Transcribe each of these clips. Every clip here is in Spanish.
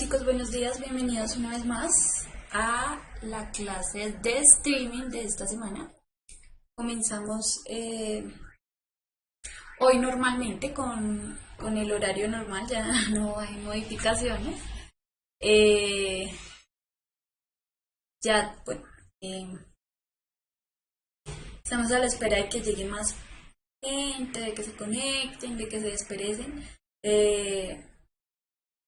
chicos, buenos días, bienvenidos una vez más a la clase de streaming de esta semana. Comenzamos hoy normalmente con el horario normal, ya no hay modificaciones. Eh, ya, bueno, eh, estamos a la espera de que llegue más gente, de que se conecten, de que se desperecen.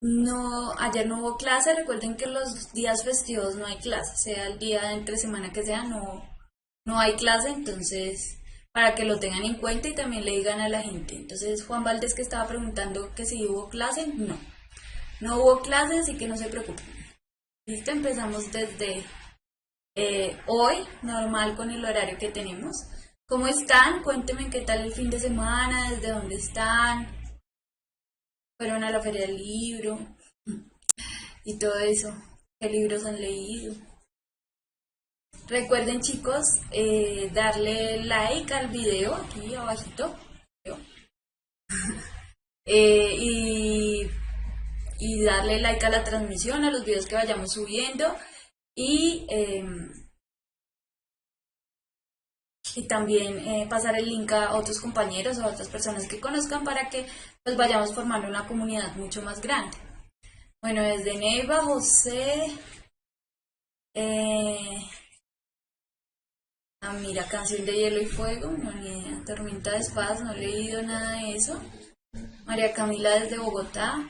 No, ayer no hubo clase, recuerden que los días festivos no hay clase, sea el día de entre semana que sea, no hay clase, entonces para que lo tengan en cuenta y también le digan a la gente. Entonces Juan Valdés que estaba preguntando que si hubo clase, no hubo clase, así que no se preocupen. Listo, empezamos desde hoy, normal con el horario que tenemos. ¿Cómo están? Cuéntenme qué tal el fin de semana, desde dónde están, fueron a la feria del libro y todo eso. ¿Qué libros han leído? Recuerden chicos, darle like al video aquí abajito eh, y, y darle like a la transmisión, a los videos que vayamos subiendo y, eh, y también pasar el link a otros compañeros o a otras personas que conozcan para que pues vayamos formando una comunidad mucho más grande. Bueno, desde Neiva, José, mira, Canción de Hielo y Fuego, no, ni idea. Tormenta de Espadas, no he leído nada de eso. María Camila desde Bogotá.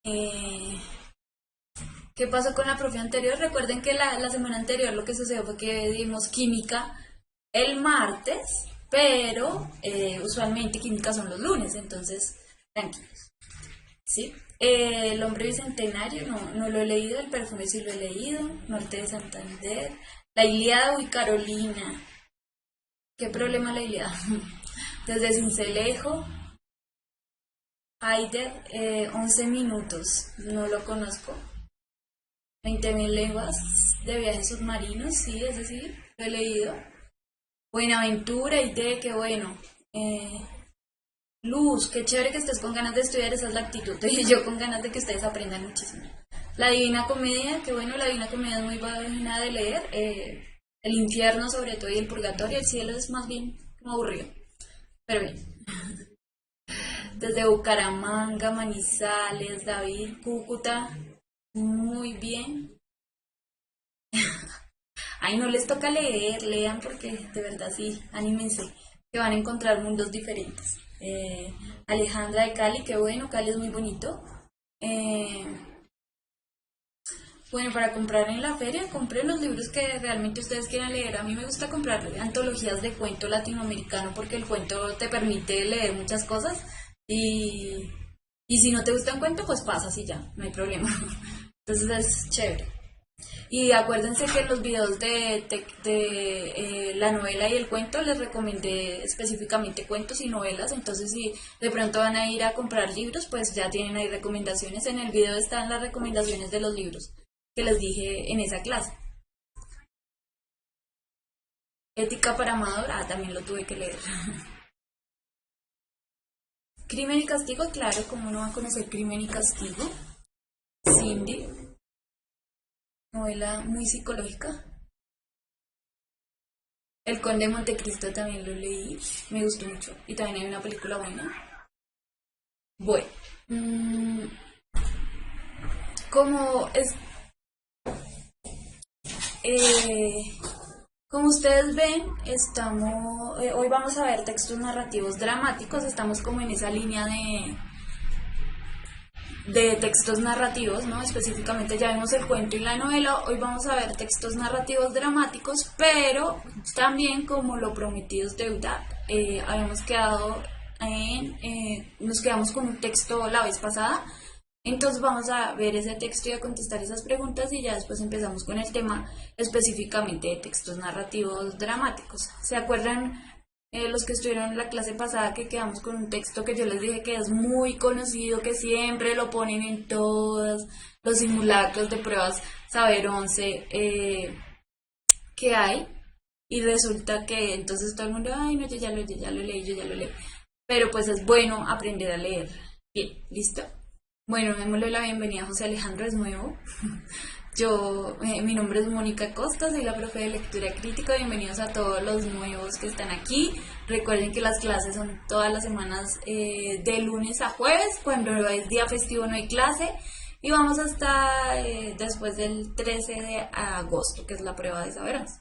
Eh, ¿Qué pasó con la profe anterior? Recuerden que la semana anterior lo que sucedió fue que dimos química el martes, pero usualmente química son los lunes, entonces tranquilos. ¿Sí? El hombre bicentenario, no lo he leído, el perfume sí lo he leído, Norte de Santander, la Ilíada y Carolina. ¿Qué problema la Ilíada? Desde Cincelejo, Haider, 11 minutos, no lo conozco. 20.000 leguas de viajes submarinos, sí, es decir, lo he leído. Buenaventura y de qué bueno. Luz, qué chévere que estés con ganas de estudiar, esa es la actitud. Y yo con ganas de que ustedes aprendan muchísimo. La Divina Comedia, qué bueno, la Divina Comedia es muy buena de leer. El infierno sobre todo y el purgatorio, el cielo es más bien como aburrido. Pero bien. Desde Bucaramanga, Manizales, David, Cúcuta, muy bien. Ay, no les toca leer, lean porque de verdad sí, anímense, que van a encontrar mundos diferentes. Alejandra de Cali, qué bueno, Cali es muy bonito. Eh, bueno, para comprar en la feria, compren los libros que realmente ustedes quieran leer. A mí me gusta comprar antologías de cuento latinoamericano porque el cuento te permite leer muchas cosas y si no te gusta un cuento, pues pasas y ya, no hay problema. Entonces es chévere. Y acuérdense que en los videos de la novela y el cuento les recomendé específicamente cuentos y novelas, entonces si de pronto van a ir a comprar libros, pues ya tienen ahí recomendaciones. En el video están las recomendaciones de los libros que les dije en esa clase. Ética para Amador, también lo tuve que leer. Crimen y Castigo, claro, ¿cómo no va a conocer Crimen y Castigo? Cindy, novela muy psicológica. El Conde de Montecristo también lo leí, me gustó mucho. Y también hay una película buena. Bueno, como es, eh, como ustedes ven, hoy vamos a ver textos narrativos dramáticos. Estamos como en esa línea de textos narrativos, ¿no? Específicamente ya vimos el cuento y la novela, hoy vamos a ver textos narrativos dramáticos, pero también como lo prometido es deuda, habíamos quedado nos quedamos con un texto la vez pasada, entonces vamos a ver ese texto y a contestar esas preguntas y ya después empezamos con el tema específicamente de textos narrativos dramáticos. ¿Se acuerdan? Los que estuvieron en la clase pasada que quedamos con un texto que yo les dije que es muy conocido, que siempre lo ponen en todos los simulacros de pruebas Saber 11 que hay, y resulta que entonces todo el mundo, ay no, yo ya lo leí, pero pues es bueno aprender a leer. Bien, ¿listo? Bueno, démosle la bienvenida a José Alejandro, es nuevo. Mi nombre es Mónica Costa, soy la profe de lectura crítica. Bienvenidos a todos los nuevos que están aquí. Recuerden que las clases son todas las semanas de lunes a jueves. Cuando es día festivo no hay clase. Y vamos hasta después del 13 de agosto, que es la prueba de saberes.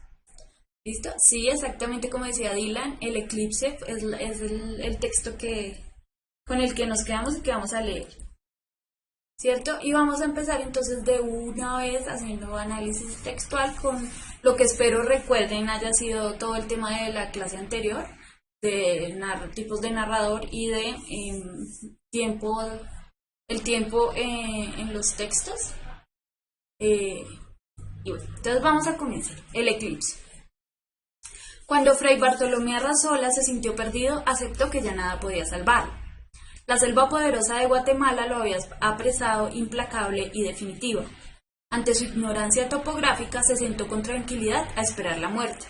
¿Listo? Sí, exactamente como decía Dylan, el eclipse es el texto con el que nos quedamos y que vamos a leer. ¿Cierto? Y vamos a empezar entonces de una vez haciendo análisis textual con lo que espero recuerden haya sido todo el tema de la clase anterior, de tipos de narrador y de el tiempo en los textos. Y bueno, entonces vamos a comenzar. El eclipse. Cuando Fray Bartolomé Arrazola se sintió perdido, aceptó que ya nada podía salvarlo. La selva poderosa de Guatemala lo había apresado implacable y definitiva. Ante su ignorancia topográfica se sentó con tranquilidad a esperar la muerte.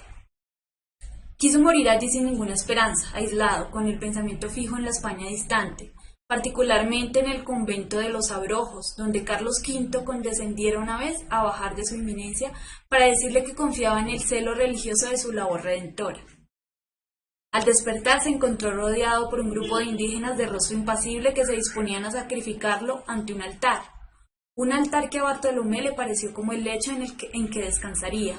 Quiso morir allí sin ninguna esperanza, aislado, con el pensamiento fijo en la España distante, particularmente en el convento de los Abrojos, donde Carlos V condescendiera una vez a bajar de su eminencia para decirle que confiaba en el celo religioso de su labor redentora. Al despertar se encontró rodeado por un grupo de indígenas de rostro impasible que se disponían a sacrificarlo ante un altar que a Bartolomé le pareció como el lecho en que descansaría,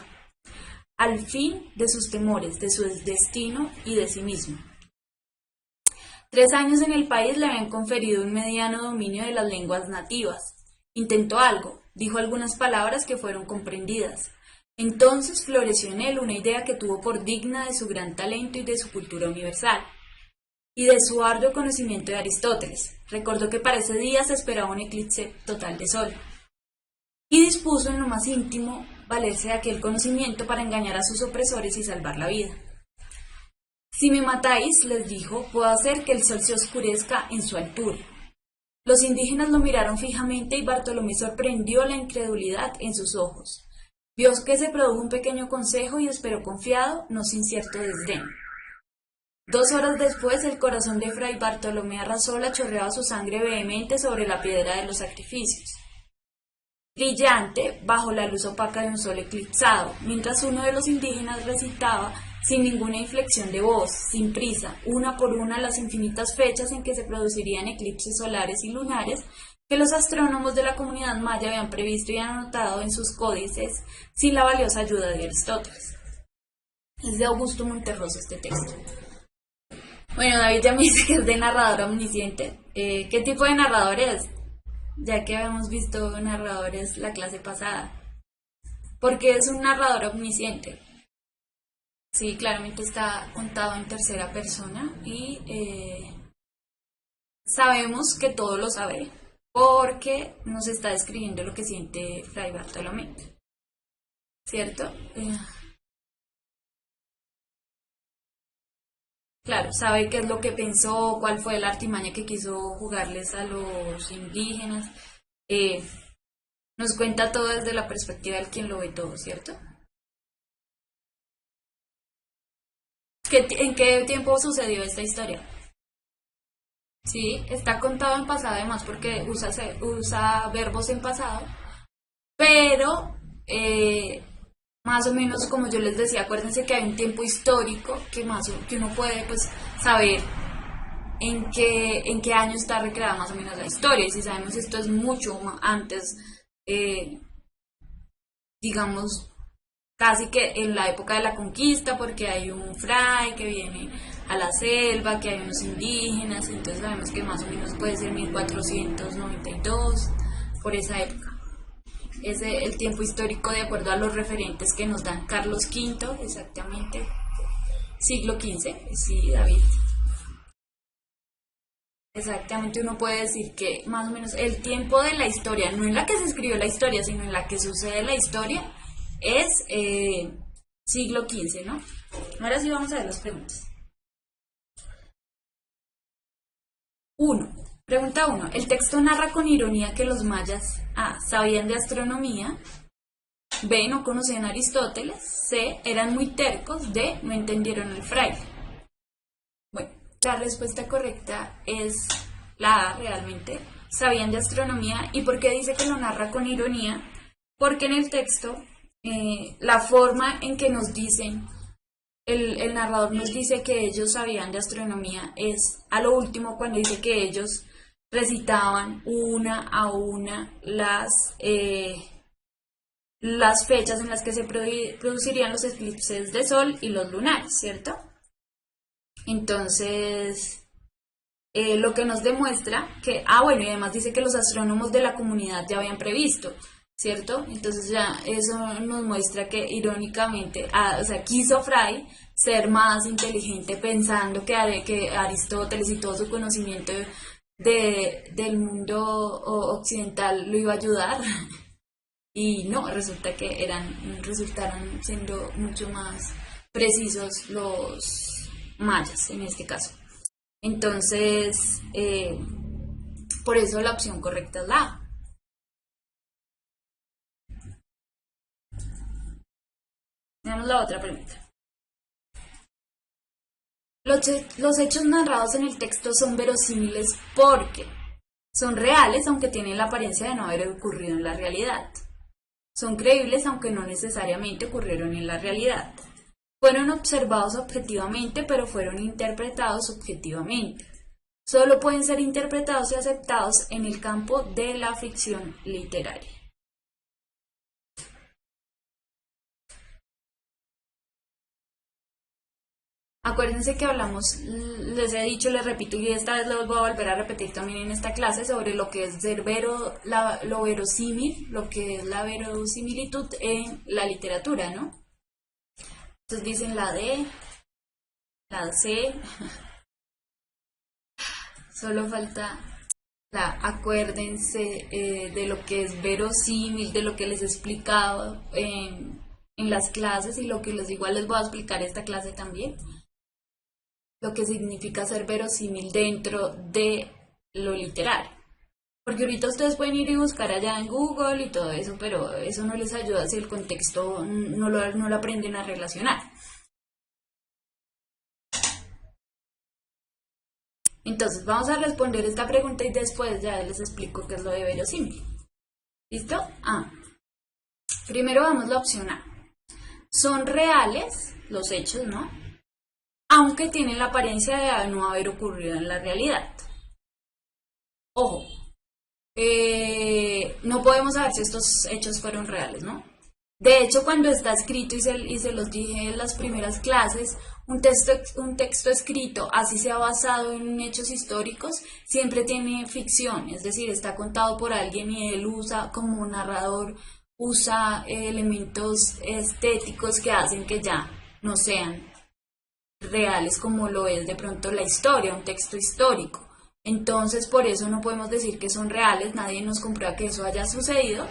al fin de sus temores, de su destino y de sí mismo. 3 años en el país le habían conferido un mediano dominio de las lenguas nativas. Intentó algo, dijo algunas palabras que fueron comprendidas. Entonces floreció en él una idea que tuvo por digna de su gran talento y de su cultura universal, y de su arduo conocimiento de Aristóteles. Recordó que para ese día se esperaba un eclipse total de sol, y dispuso en lo más íntimo valerse de aquel conocimiento para engañar a sus opresores y salvar la vida. Si me matáis, les dijo, puedo hacer que el sol se oscurezca en su altura. Los indígenas lo miraron fijamente y Bartolomé sorprendió la incredulidad en sus ojos. Vio que se produjo un pequeño consejo y esperó confiado, no sin cierto desdén. 2 horas después, el corazón de Fray Bartolomé Arrazola chorreaba su sangre vehemente sobre la piedra de los sacrificios, brillante bajo la luz opaca de un sol eclipsado, mientras uno de los indígenas recitaba sin ninguna inflexión de voz, sin prisa, una por una las infinitas fechas en que se producirían eclipses solares y lunares que los astrónomos de la comunidad maya habían previsto y anotado en sus códices sin la valiosa ayuda de Aristóteles. Es de Augusto Monterroso este texto. Bueno, David ya me dice que es de narrador omnisciente. ¿Qué tipo de narrador es? Ya que habíamos visto narradores la clase pasada. Porque es un narrador omnisciente. Sí, claramente está contado en tercera persona y sabemos que todo lo sabe porque nos está describiendo lo que siente Fray Bartolomé, ¿cierto? Claro, sabe qué es lo que pensó, cuál fue la artimaña que quiso jugarles a los indígenas. Eh, Nos cuenta todo desde la perspectiva del quien lo ve todo, ¿cierto? ¿En qué tiempo sucedió esta historia? Sí, está contado en pasado además porque usa verbos en pasado, pero más o menos como yo les decía, acuérdense que hay un tiempo histórico que uno puede pues saber en qué año está recreada más o menos la historia, y si sabemos esto es mucho antes, digamos, casi que en la época de la conquista, porque hay un fray que viene a la selva, que hay unos indígenas, entonces sabemos que más o menos puede ser 1492, por esa época. Es el tiempo histórico de acuerdo a los referentes que nos dan Carlos V, exactamente, siglo XV, sí, David. Exactamente, uno puede decir que más o menos el tiempo de la historia, no en la que se escribió la historia, sino en la que sucede la historia, es siglo XV, ¿no? Ahora sí vamos a ver las preguntas. 1. Pregunta 1. El texto narra con ironía que los mayas A. Sabían de astronomía, B. No conocían a Aristóteles, C. Eran muy tercos, D. No entendieron el fraile. Bueno, la respuesta correcta es la A realmente, sabían de astronomía. ¿Y por qué dice que lo narra con ironía? Porque en el texto, la forma en que nos dicen, el narrador nos dice que ellos sabían de astronomía es a lo último cuando dice que ellos recitaban una a una las fechas en las que se producirían los eclipses de sol y los lunares, ¿cierto? Entonces, lo que nos demuestra que, bueno, y además dice que los astrónomos de la comunidad ya habían previsto, ¿cierto? Entonces ya eso nos muestra que irónicamente, o sea, quiso Fry ser más inteligente pensando que Aristóteles y todo su conocimiento del mundo occidental lo iba a ayudar. Y no, resulta que resultaron siendo mucho más precisos los mayas en este caso. Entonces, por eso la opción correcta es la A. Veamos la otra pregunta. Los hechos narrados en el texto son verosímiles porque son reales aunque tienen la apariencia de no haber ocurrido en la realidad. Son creíbles aunque no necesariamente ocurrieron en la realidad. Fueron observados objetivamente, pero fueron interpretados subjetivamente. Solo pueden ser interpretados y aceptados en el campo de la ficción literaria. Acuérdense que hablamos, les he dicho, les repito y esta vez lo voy a volver a repetir también en esta clase sobre lo que es ser lo verosímil, lo que es la verosimilitud en la literatura, ¿no? Entonces dicen la D, la C, solo falta acuérdense de lo que es verosímil, de lo que les he explicado en las clases y lo que igual les voy a explicar esta clase también. Lo que significa ser verosímil dentro de lo literario. Porque ahorita ustedes pueden ir y buscar allá en Google y todo eso, pero eso no les ayuda si el contexto no lo aprenden a relacionar. Entonces vamos a responder esta pregunta y después ya les explico qué es lo de verosímil. ¿Listo? Primero vamos a la opción A. Son reales los hechos, ¿no? Aunque tienen la apariencia de no haber ocurrido en la realidad. Ojo, no podemos saber si estos hechos fueron reales, ¿no? De hecho, cuando está escrito, y se los dije en las primeras clases, un texto escrito, así sea basado en hechos históricos, siempre tiene ficción, es decir, está contado por alguien y él usa como narrador, usa elementos estéticos que hacen que ya no sean reales como lo es de pronto la historia, un texto histórico. Entonces, por eso no podemos decir que son reales, nadie nos comprueba que eso haya sucedido.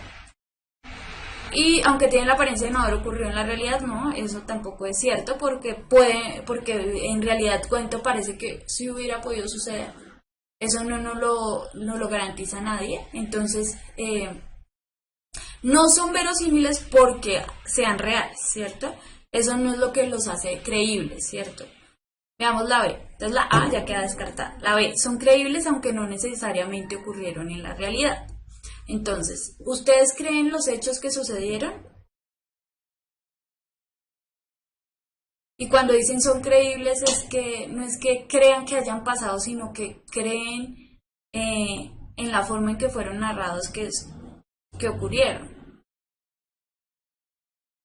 Y aunque tienen la apariencia de no haber ocurrido en la realidad, no, eso tampoco es cierto, porque en realidad cuento parece que sí hubiera podido suceder. Eso no lo garantiza nadie. Entonces, no son verosímiles porque sean reales, ¿cierto? Eso no es lo que los hace creíbles, ¿cierto? Veamos la B. Entonces la A ya queda descartada. La B, son creíbles aunque no necesariamente ocurrieron en la realidad. Entonces, ¿ustedes creen los hechos que sucedieron? Y cuando dicen son creíbles es que no es que crean que hayan pasado, sino que creen en la forma en que fueron narrados que ocurrieron.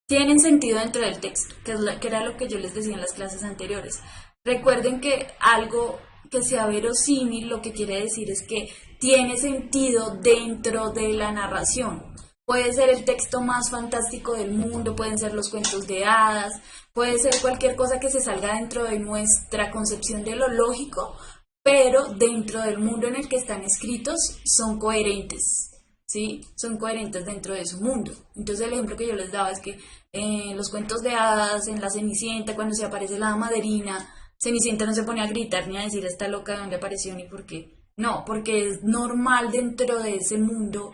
Tienen sentido dentro del texto, que era lo que yo les decía en las clases anteriores. Recuerden que algo que sea verosímil lo que quiere decir es que tiene sentido dentro de la narración. Puede ser el texto más fantástico del mundo, pueden ser los cuentos de hadas, puede ser cualquier cosa que se salga dentro de nuestra concepción de lo lógico, pero dentro del mundo en el que están escritos son coherentes. ¿Sí? Son coherentes dentro de su mundo. Entonces el ejemplo que yo les daba es que en los cuentos de hadas, en la Cenicienta, cuando se aparece la madrina, Cenicienta no se pone a gritar ni a decir esta loca de dónde apareció ni por qué. No, porque es normal dentro de ese mundo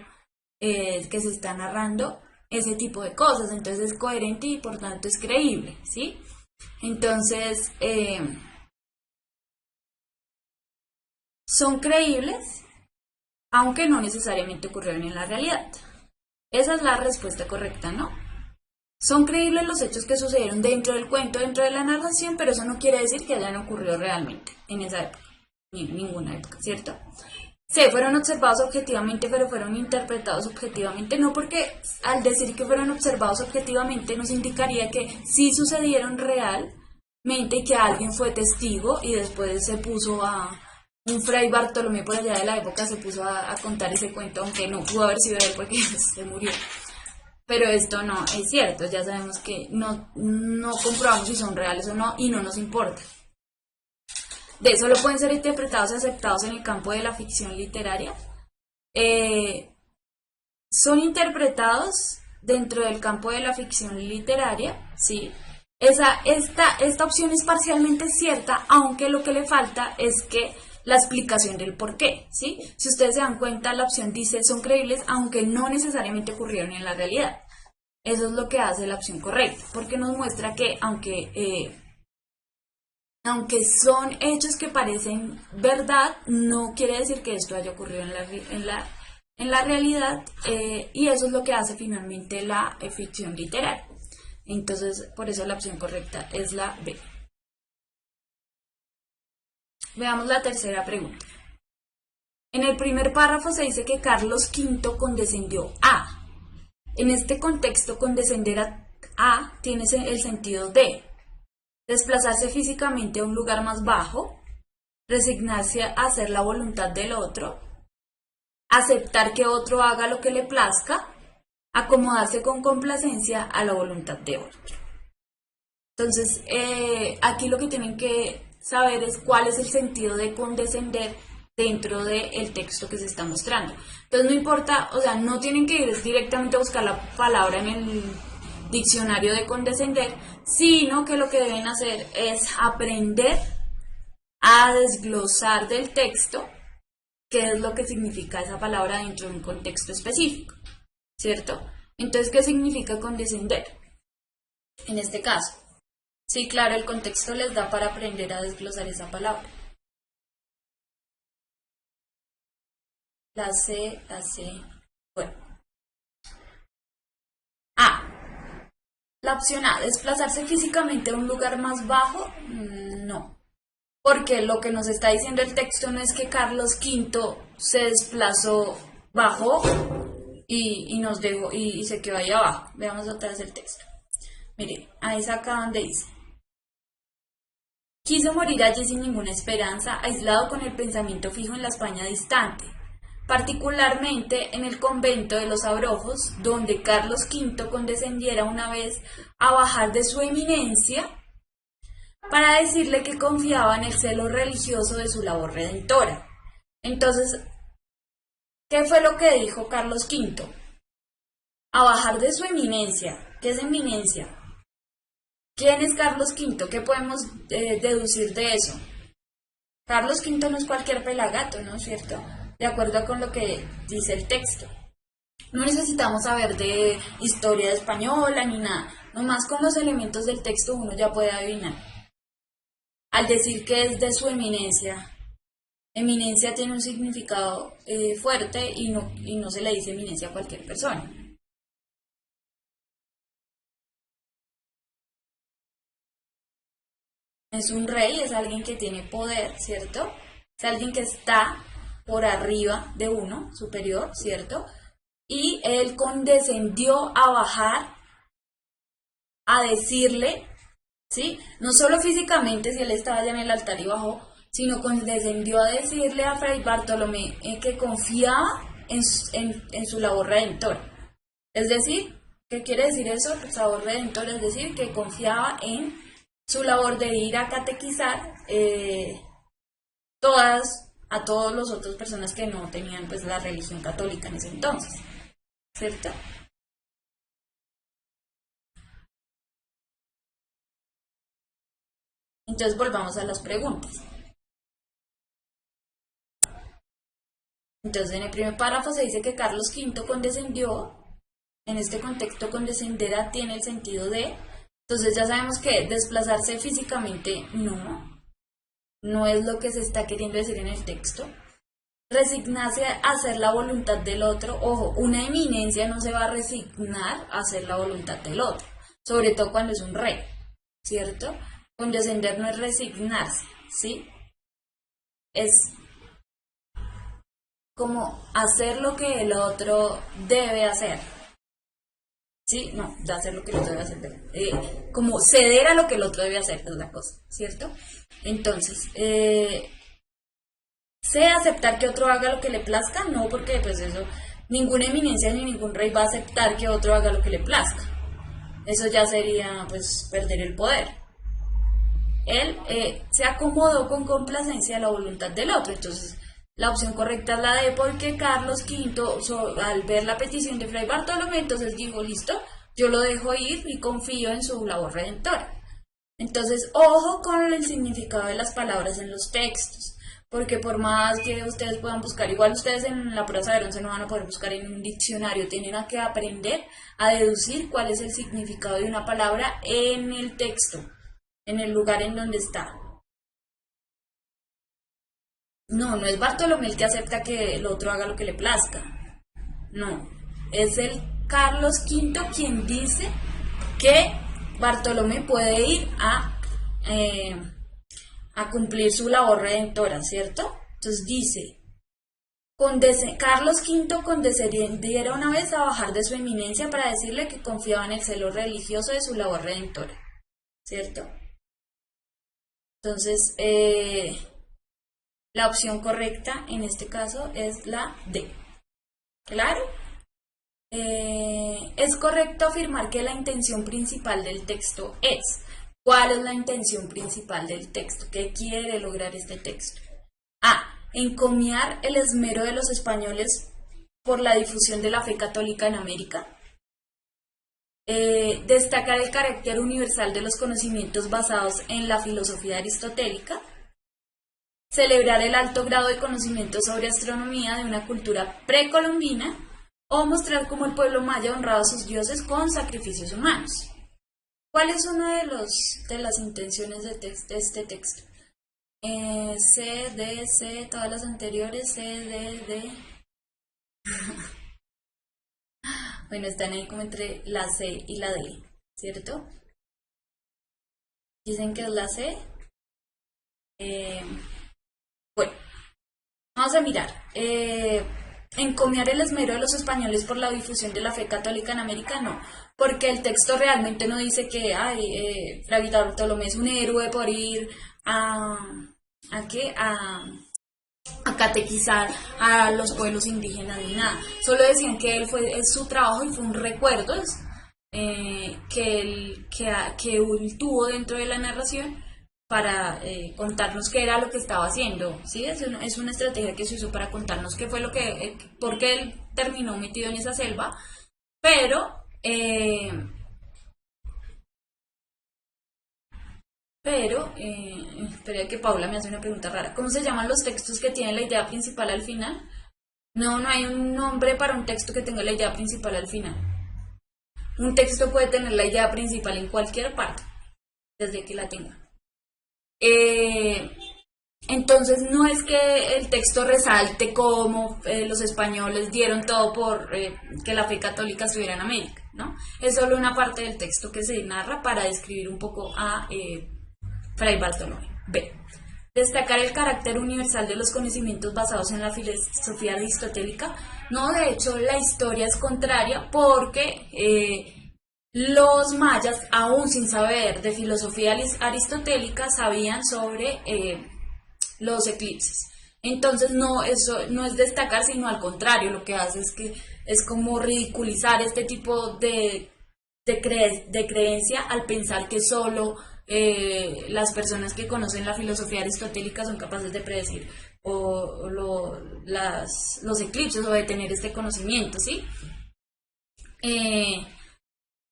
que se está narrando ese tipo de cosas. Entonces es coherente y por tanto es creíble, ¿sí? Entonces, son creíbles, aunque no necesariamente ocurrieron en la realidad. Esa es la respuesta correcta, ¿no? Son creíbles los hechos que sucedieron dentro del cuento, dentro de la narración, pero eso no quiere decir que hayan ocurrido realmente en esa época, ni en ninguna época, ¿cierto? Sí, fueron observados objetivamente, pero fueron interpretados objetivamente, no, porque al decir que fueron observados objetivamente nos indicaría que sí sucedieron realmente y que alguien fue testigo y después se puso a... Un fray Bartolomé por allá de la época se puso a contar ese cuento, aunque no pudo haber sido él porque se murió. Pero esto no es cierto, ya sabemos que no comprobamos si son reales o no y no nos importa. De solo pueden ser interpretados y aceptados en el campo de la ficción literaria. Son interpretados dentro del campo de la ficción literaria, ¿sí? Esta opción es parcialmente cierta, aunque lo que le falta es que la explicación del por qué, ¿sí? Si ustedes se dan cuenta, la opción dice son creíbles, aunque no necesariamente ocurrieron en la realidad. Eso es lo que hace la opción correcta, porque nos muestra que aunque son hechos que parecen verdad, no quiere decir que esto haya ocurrido en la realidad, y eso es lo que hace finalmente la ficción literaria. Entonces, por eso la opción correcta es la B. Veamos la tercera pregunta. En el primer párrafo se dice que Carlos V condescendió a. En este contexto, condescender a tiene el sentido de desplazarse físicamente a un lugar más bajo, resignarse a hacer la voluntad del otro, aceptar que otro haga lo que le plazca, acomodarse con complacencia a la voluntad de otro. Entonces, aquí lo que tienen que saber es cuál es el sentido de condescender dentro del texto que se está mostrando. Entonces no importa, o sea, no tienen que ir directamente a buscar la palabra en el diccionario de condescender, sino que lo que deben hacer es aprender a desglosar del texto qué es lo que significa esa palabra dentro de un contexto específico, ¿cierto? Entonces, ¿qué significa condescender? En este caso, sí, claro, el contexto les da para aprender a desglosar esa palabra. La C, bueno. A. La opción A, desplazarse físicamente a un lugar más bajo, no. Porque lo que nos está diciendo el texto no es que Carlos V se desplazó, bajó y nos dejó y se quedó ahí abajo. Veamos otra vez el texto. Mire, ahí es acá donde dice. Quiso morir allí sin ninguna esperanza, aislado con el pensamiento fijo en la España distante, particularmente en el convento de los Abrojos, donde Carlos V condescendiera una vez a bajar de su eminencia para decirle que confiaba en el celo religioso de su labor redentora. Entonces, ¿qué fue lo que dijo Carlos V? A bajar de su eminencia. ¿Qué es eminencia? ¿Quién es Carlos V? ¿Qué podemos deducir de eso? Carlos V no es cualquier pelagato, ¿no es cierto? De acuerdo con lo que dice el texto. No necesitamos saber de historia española ni nada. Nomás con los elementos del texto uno ya puede adivinar. Al decir que es de su eminencia, eminencia tiene un significado fuerte y no se le dice eminencia a cualquier persona. Es un rey, es alguien que tiene poder, ¿cierto? Es alguien que está por arriba de uno, superior, ¿cierto? Y él condescendió a bajar, a decirle, ¿sí? No solo físicamente, si él estaba allá en el altar y bajó, sino condescendió a decirle a Fray Bartolomé que confiaba en su labor redentora. Es decir, ¿qué quiere decir eso? Labor redentora, es decir, que confiaba en su labor de ir a catequizar a todas las otras personas que no tenían pues la religión católica en ese entonces, ¿cierto? Entonces volvamos a las preguntas. Entonces en el primer párrafo se dice que Carlos V condescendió. En este contexto condescenderá tiene el sentido de. Entonces ya sabemos que desplazarse físicamente no. no es lo que se está queriendo decir en el texto. Resignarse a hacer la voluntad del otro. Ojo, una eminencia no se va a resignar a hacer la voluntad del otro, sobre todo cuando es un rey, ¿cierto? Condescender no es resignarse, ¿sí? Es como hacer lo que el otro debe hacer, ¿sí? No, de hacer lo que el otro debe hacer, como ceder a lo que el otro debe hacer, es la cosa, ¿cierto? Entonces, ¿sé aceptar que otro haga lo que le plazca? No, porque pues eso, ninguna eminencia ni ningún rey va a aceptar que otro haga lo que le plazca. Eso ya sería pues perder el poder. Él se acomodó con complacencia a la voluntad del otro. Entonces, la opción correcta es la D, porque Carlos V, al ver la petición de Fray Bartolomé, entonces dijo, listo, yo lo dejo ir y confío en su labor redentora. Entonces, ojo con el significado de las palabras en los textos, porque por más que ustedes puedan buscar, igual ustedes en la prueba Saber 11 no van a poder buscar en un diccionario, tienen que aprender a deducir cuál es el significado de una palabra en el texto, en el lugar en donde está. No, no es Bartolomé el que acepta que el otro haga lo que le plazca. No, es el Carlos V quien dice que Bartolomé puede ir a cumplir su labor redentora, ¿cierto? Entonces dice, Carlos V condescendiera una vez a bajar de su eminencia para decirle que confiaba en el celo religioso de su labor redentora, ¿cierto? Entonces, la opción correcta en este caso es la D. ¿Claro? Es correcto afirmar que la intención principal del texto es. ¿Cuál es la intención principal del texto? ¿Qué quiere lograr este texto? A. Encomiar el esmero de los españoles por la difusión de la fe católica en América. Destacar el carácter universal de los conocimientos basados en la filosofía aristotélica. Celebrar el alto grado de conocimiento sobre astronomía de una cultura precolombina. O mostrar cómo el pueblo maya honraba a sus dioses con sacrificios humanos. ¿Cuál es una de las intenciones de este texto? C, D, C, todas las anteriores, C, D, D. Bueno, están ahí como entre la C y la D, ¿cierto? Dicen que es la C. Bueno, vamos a mirar. Encomiar el esmero de los españoles por la difusión de la fe católica en América, no, porque el texto realmente no dice que Fray Bartolomé es un héroe por ir a catequizar a los pueblos indígenas ni nada. Solo decían que es su trabajo y fue un recuerdo que él tuvo dentro de la narración para contarnos qué era lo que estaba haciendo, ¿sí? Es una estrategia que se usó para contarnos qué fue por qué él terminó metido en esa selva, pero espera que Paula me hace una pregunta rara. ¿Cómo se llaman los textos que tienen la idea principal al final? No hay un nombre para un texto que tenga la idea principal al final. Un texto puede tener la idea principal en cualquier parte, desde que la tenga. Entonces no es que el texto resalte cómo los españoles dieron todo por que la fe católica estuviera en América, ¿no? Es solo una parte del texto que se narra para describir un poco a Fray Bartolomé. B. Destacar el carácter universal de los conocimientos basados en la filosofía aristotélica. No, de hecho la historia es contraria porque los mayas, aún sin saber de filosofía aristotélica, sabían sobre los eclipses. Entonces eso no es destacar, sino al contrario, lo que hace es como ridiculizar este tipo de creencia al pensar que solo las personas que conocen la filosofía aristotélica son capaces de predecir los eclipses o de tener este conocimiento, ¿sí?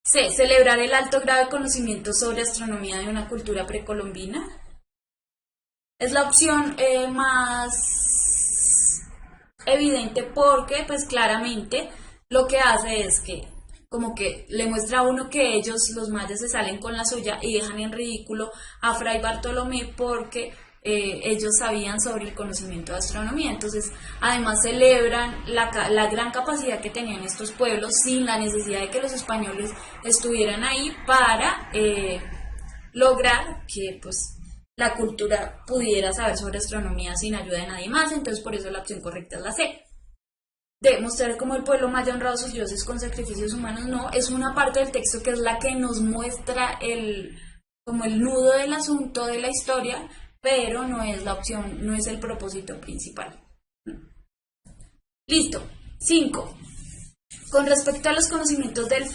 C. Celebrar el alto grado de conocimiento sobre astronomía de una cultura precolombina. Es la opción más evidente porque, pues claramente, lo que hace es que como que le muestra a uno que ellos, los mayas, se salen con la suya y dejan en ridículo a Fray Bartolomé porque ellos sabían sobre el conocimiento de astronomía. Entonces, además celebran la gran capacidad que tenían estos pueblos sin la necesidad de que los españoles estuvieran ahí para lograr que pues la cultura pudiera saber sobre astronomía sin ayuda de nadie más. Entonces, por eso la opción correcta es la C. De mostrar cómo el pueblo maya honrado a sus dioses con sacrificios humanos, no, es una parte del texto que es la que nos muestra como el nudo del asunto de la historia, pero no es la opción, no es el propósito principal. Listo. 5. Con respecto a los conocimientos del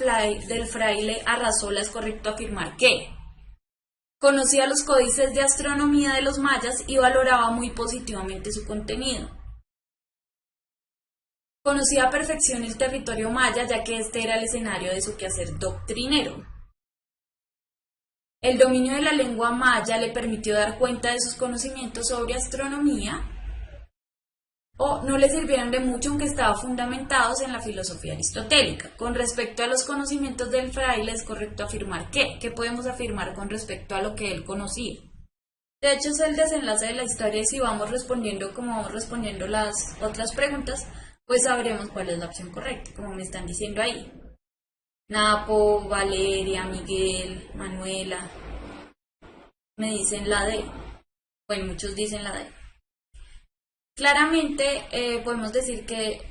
fraile Arrazola, es correcto afirmar que conocía los códices de astronomía de los mayas y valoraba muy positivamente su contenido. Conocía a perfección el territorio maya, ya que este era el escenario de su quehacer doctrinero. El dominio de la lengua maya le permitió dar cuenta de sus conocimientos sobre astronomía, o no le sirvieron de mucho aunque estaban fundamentados en la filosofía aristotélica. Con respecto a los conocimientos del fraile, es correcto afirmar ¿qué podemos afirmar con respecto a lo que él conocía? De hecho, es el desenlace de la historia y si vamos respondiendo como vamos respondiendo las otras preguntas, pues sabremos cuál es la opción correcta, como me están diciendo ahí. Napo, Valeria, Miguel, Manuela, me dicen la D. Bueno, muchos dicen la D. Claramente podemos decir que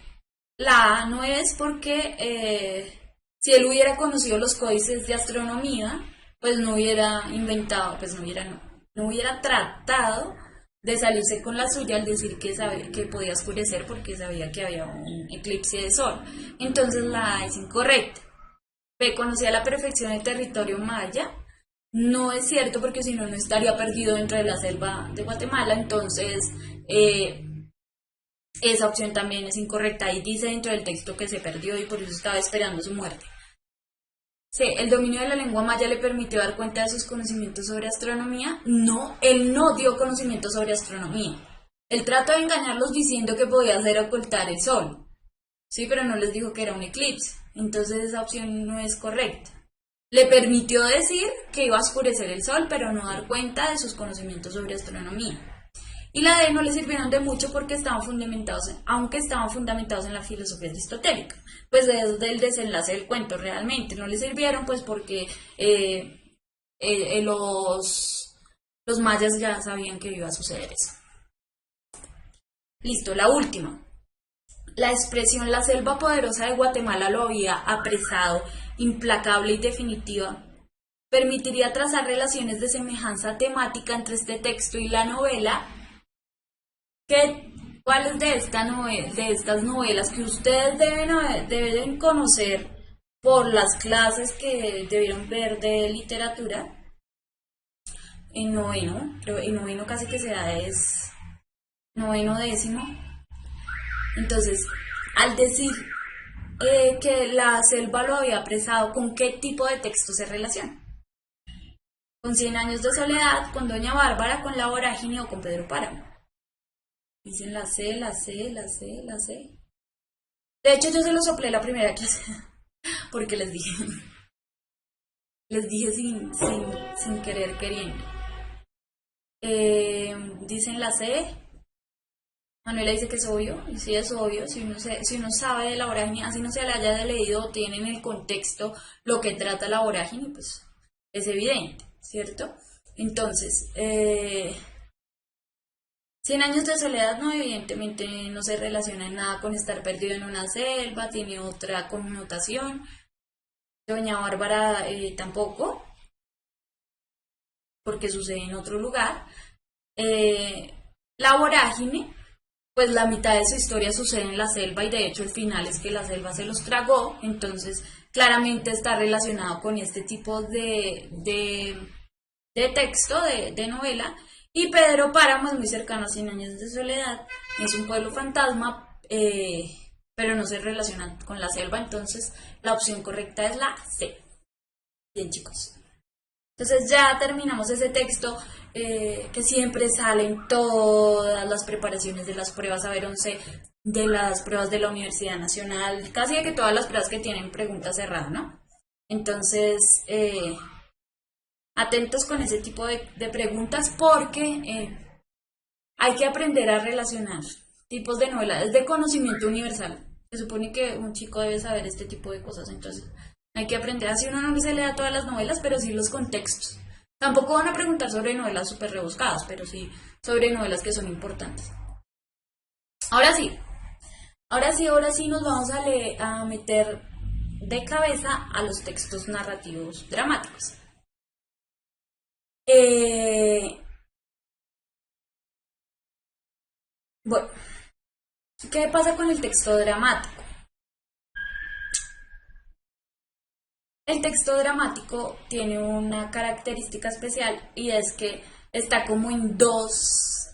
la A no es porque si él hubiera conocido los códices de astronomía, pues no hubiera inventado, pues no hubiera tratado de salirse con la suya al decir que podía oscurecer porque sabía que había un eclipse de sol. Entonces la A es incorrecta. B, conocía a la perfección el territorio maya. No es cierto porque si no, no estaría perdido dentro de la selva de Guatemala. Entonces, esa opción también es incorrecta. Ahí dice dentro del texto que se perdió y por eso estaba esperando su muerte. C, el dominio de la lengua maya le permitió dar cuenta de sus conocimientos sobre astronomía. No, él no dio conocimientos sobre astronomía. Él trató de engañarlos diciendo que podía hacer ocultar el sol. Sí, pero no les dijo que era un eclipse. Entonces esa opción no es correcta. Le permitió decir que iba a oscurecer el sol, pero no dar cuenta de sus conocimientos sobre astronomía. Y la D no le sirvieron de mucho porque aunque estaban fundamentados en la filosofía aristotélica. Pues desde el desenlace del cuento realmente no le sirvieron pues porque los mayas ya sabían que iba a suceder eso. Listo, la última. La expresión "la selva poderosa de Guatemala lo había apresado, implacable y definitiva", permitiría trazar relaciones de semejanza temática entre este texto y la novela. ¿Cuáles de estas novelas que ustedes deben conocer por las clases que debieron ver de literatura? En noveno, creo en noveno casi que sea es noveno décimo. Entonces, al decir que la selva lo había apresado, ¿con qué tipo de texto se relaciona? ¿Con 100 años de soledad, con Doña Bárbara, con La Vorágine o con Pedro Páramo? Dicen la C, la C, la C, la C. De hecho, yo se lo soplé la primera clase, porque les dije sin querer queriendo. Dicen la C. Manuela dice que es obvio, y sí es obvio, si uno sabe de La Vorágine, así no se la haya leído o tiene en el contexto lo que trata La Vorágine, pues es evidente, ¿cierto? Entonces, 100 años de soledad, no, evidentemente no se relaciona en nada con estar perdido en una selva, tiene otra connotación. Doña Bárbara tampoco, porque sucede en otro lugar. La Vorágine, pues la mitad de su historia sucede en la selva y de hecho el final es que la selva se los tragó, entonces claramente está relacionado con este tipo de texto, de novela. Y Pedro Páramo es muy cercano a 100 años de soledad, es un pueblo fantasma, pero no se relaciona con la selva, entonces la opción correcta es la C. Bien, chicos. Entonces ya terminamos ese texto que siempre sale en todas las preparaciones de las pruebas Saber 11, de las pruebas de la Universidad Nacional, casi de que todas las pruebas que tienen preguntas cerradas, ¿no? Entonces, atentos con ese tipo de preguntas porque hay que aprender a relacionar tipos de novela. Es de conocimiento universal. Se supone que un chico debe saber este tipo de cosas, entonces hay que aprender. Así uno no se lea todas las novelas, pero sí los contextos. Tampoco van a preguntar sobre novelas súper rebuscadas, pero sí sobre novelas que son importantes. Ahora sí, ahora sí nos vamos a meter de cabeza a los textos narrativos dramáticos. Bueno, ¿qué pasa con el texto dramático? El texto dramático tiene una característica especial y es que está como en dos,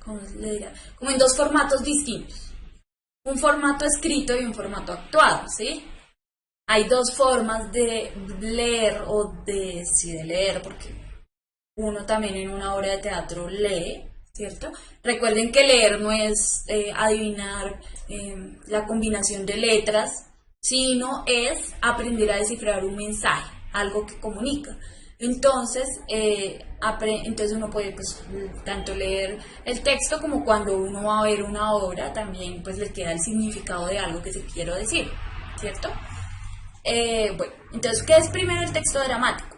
¿cómo se le dirá? Como en dos formatos distintos. Un formato escrito y un formato actuado, ¿sí? Hay dos formas de leer o de leer, porque uno también en una obra de teatro lee, ¿cierto? Recuerden que leer no es adivinar la combinación de letras, sino es aprender a descifrar un mensaje, algo que comunica. Entonces, entonces uno puede pues, tanto leer el texto como cuando uno va a ver una obra, también pues le queda el significado de algo que se quiere decir, ¿cierto? Bueno, entonces, ¿qué es primero el texto dramático?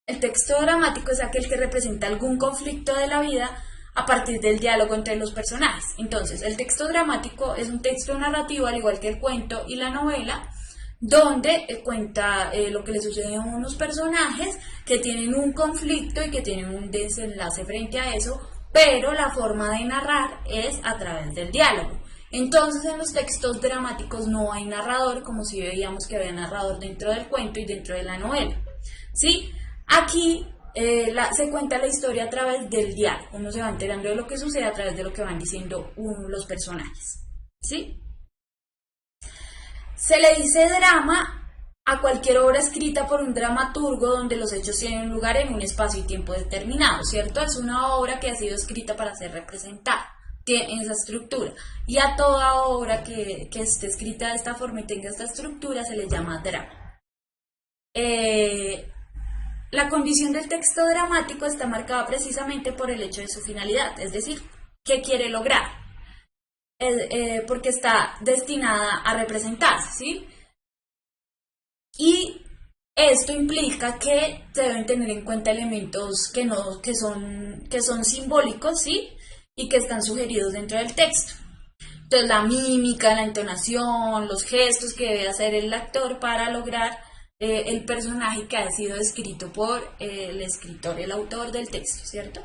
El texto dramático es aquel que representa algún conflicto de la vida a partir del diálogo entre los personajes. Entonces, el texto dramático es un texto narrativo, al igual que el cuento y la novela, donde cuenta lo que le sucede a unos personajes que tienen un conflicto y que tienen un desenlace frente a eso, pero la forma de narrar es a través del diálogo. Entonces en los textos dramáticos no hay narrador, como si veíamos que había narrador dentro del cuento y dentro de la novela, ¿sí? Aquí se cuenta la historia a través del diálogo, uno se va enterando de lo que sucede a través de lo que van diciendo los personajes, ¿sí? Se le dice drama a cualquier obra escrita por un dramaturgo donde los hechos tienen lugar en un espacio y tiempo determinado, ¿cierto? Es una obra que ha sido escrita para ser representada, tiene esa estructura. Y a toda obra que esté escrita de esta forma y tenga esta estructura se le llama drama. La condición del texto dramático está marcada precisamente por el hecho de su finalidad, es decir, ¿qué quiere lograr? Porque está destinada a representarse, ¿sí? Y esto implica que se deben tener en cuenta elementos que son simbólicos, ¿sí? Y que están sugeridos dentro del texto. Entonces la mímica, la entonación, los gestos que debe hacer el actor para lograr el personaje que ha sido escrito por el escritor, el autor del texto, ¿cierto?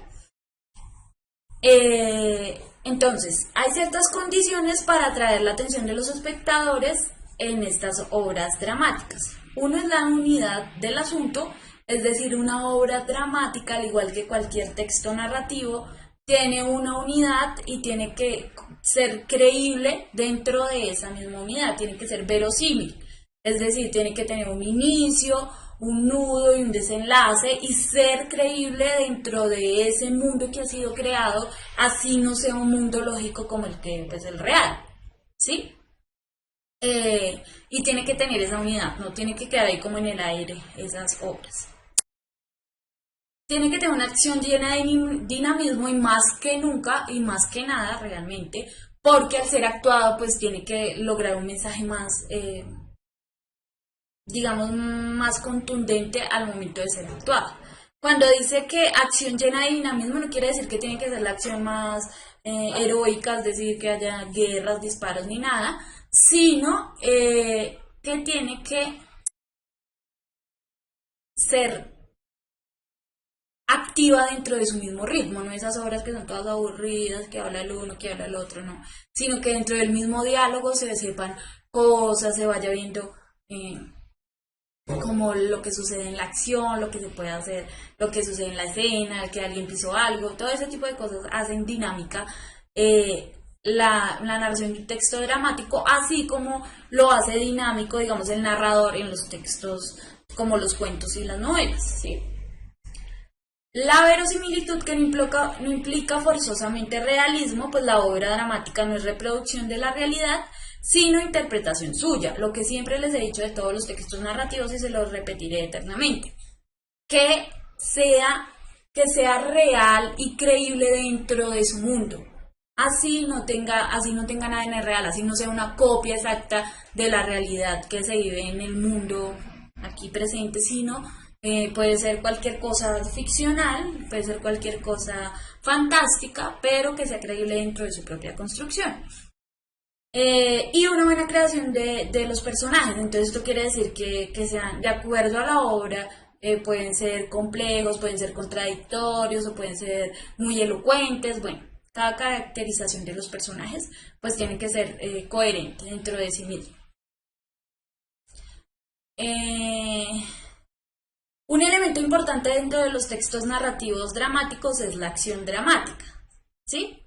Entonces, hay ciertas condiciones para atraer la atención de los espectadores en estas obras dramáticas. Uno es la unidad del asunto, es decir, una obra dramática, al igual que cualquier texto narrativo, tiene una unidad y tiene que ser creíble dentro de esa misma unidad, tiene que ser verosímil, es decir, tiene que tener un inicio, un nudo y un desenlace y ser creíble dentro de ese mundo que ha sido creado, así no sea un mundo lógico como el que es el real, ¿sí? Y tiene que tener esa unidad, no tiene que quedar ahí como en el aire esas obras. Tiene que tener una acción llena de dinamismo y más que nunca y más que nada realmente, porque al ser actuado pues tiene que lograr un mensaje más, digamos, más contundente al momento de ser actuado. Cuando dice que acción llena de dinamismo no quiere decir que tiene que ser la acción más heroica, es decir, que haya guerras, disparos ni nada, sino que tiene que ser activa dentro de su mismo ritmo, no esas obras que son todas aburridas, que habla el uno, que habla el otro, no, sino que dentro del mismo diálogo se sepan cosas, se vaya viendo como lo que sucede en la acción, lo que se puede hacer, lo que sucede en la escena, que alguien pisó algo, todo ese tipo de cosas hacen dinámica la narración de un texto dramático, así como lo hace dinámico, digamos, el narrador en los textos como los cuentos y las novelas, ¿sí? La verosimilitud, que no implica forzosamente realismo, pues la obra dramática no es reproducción de la realidad, sino interpretación suya, lo que siempre les he dicho de todos los textos narrativos y se los repetiré eternamente. Que sea que sea real y creíble dentro de su mundo. Así no tenga nada en el real, así no sea una copia exacta de la realidad que se vive en el mundo aquí presente, sino puede ser cualquier cosa ficcional, puede ser cualquier cosa fantástica, pero que sea creíble dentro de su propia construcción. Y una buena creación de los personajes. Entonces esto quiere decir que sean de acuerdo a la obra, pueden ser complejos, pueden ser contradictorios o pueden ser muy elocuentes. Bueno, cada caracterización de los personajes pues tiene que ser coherente dentro de sí mismo. Un elemento importante dentro de los textos narrativos dramáticos es la acción dramática, ¿sí?